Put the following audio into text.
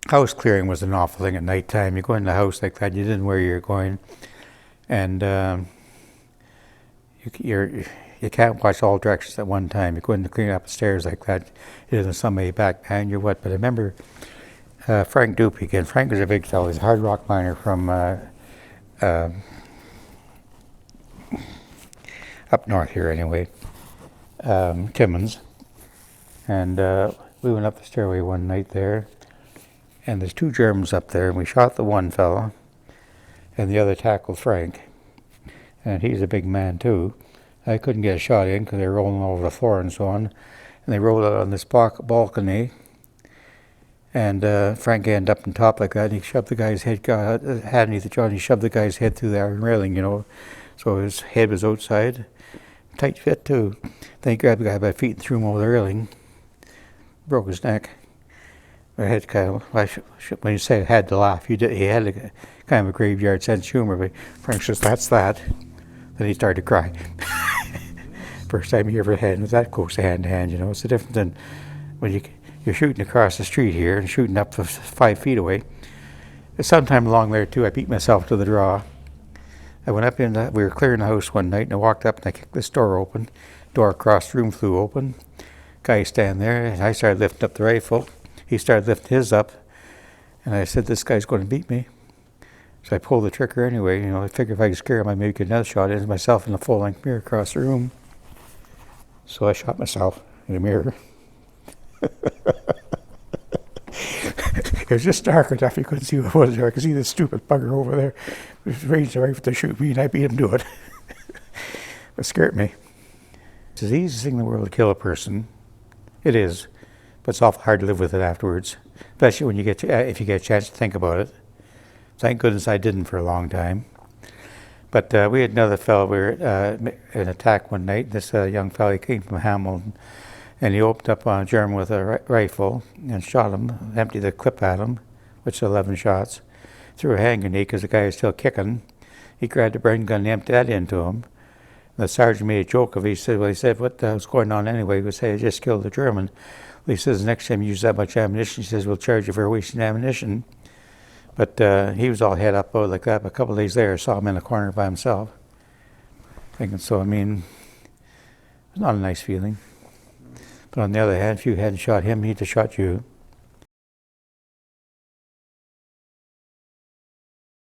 house clearing was an awful thing at night time. You go in the house like that, you didn't know where you were going, and you can't watch all directions at one time. You go in to clean up the stairs like that, there's somebody back behind you. What? But I remember Frank Dupie again. Frank was a big fellow. He's a hard rock miner from up north here anyway, Timmins. And we went up the stairway one night there, and there's two Germans up there, and we shot the one fellow, and the other tackled Frank. And he's a big man too. I couldn't get a shot in because they were rolling over the floor and so on. And they rolled out on this balcony, and Frank ended up on top like that, and he shoved the guy's head, had underneath the jaw, and he shoved the guy's head through the iron railing, so his head was outside. Tight fit too. Then he grabbed the guy by the feet and threw him over the railing. Broke his neck. I had kind of, when you say I had to laugh, he had kind of a graveyard sense of humor, but Frank says, "That's that." Then he started to cry. First time he ever had that close hand to hand, It's the difference than when you're shooting across the street here and shooting up 5 feet away. Sometime along there too, I beat myself to the draw. I went up we were clearing the house one night, and I walked up and I kicked this door open. Door across the room flew open. Guy standing there, and I started lifting up the rifle. He started lifting his up, and I said, "This guy's going to beat me." So I pulled the trigger anyway. I figured if I could scare him, I maybe get another shot into myself in the full-length mirror across the room. So I shot myself in the mirror. It was just dark enough you couldn't see what was there. I could see this stupid bugger over there. He was raising the rifle to shoot me, and I beat him to it. It scared me. It's the easiest thing in the world to kill a person. It is, but it's awful hard to live with it afterwards, especially when if you get a chance to think about it. Thank goodness I didn't for a long time. But we had another fellow. We were in an attack one night. This young fellow, he came from Hamilton, and he opened up on a German with a rifle and shot him, emptied the clip at him, which is 11 shots. Threw a hand grenade because the guy was still kicking. He grabbed the brain gun and emptied that into him. The sergeant made a joke of it. He said, "What the hell's going on anyway?" He said, "I just killed the German." Well, he says, "The next time you use that much ammunition," he says, "we'll charge you for wasting ammunition." But he was all head up like that. But a couple of days later, I saw him in a corner by himself. Thinking, it's not a nice feeling. But on the other hand, if you hadn't shot him, he'd have shot you.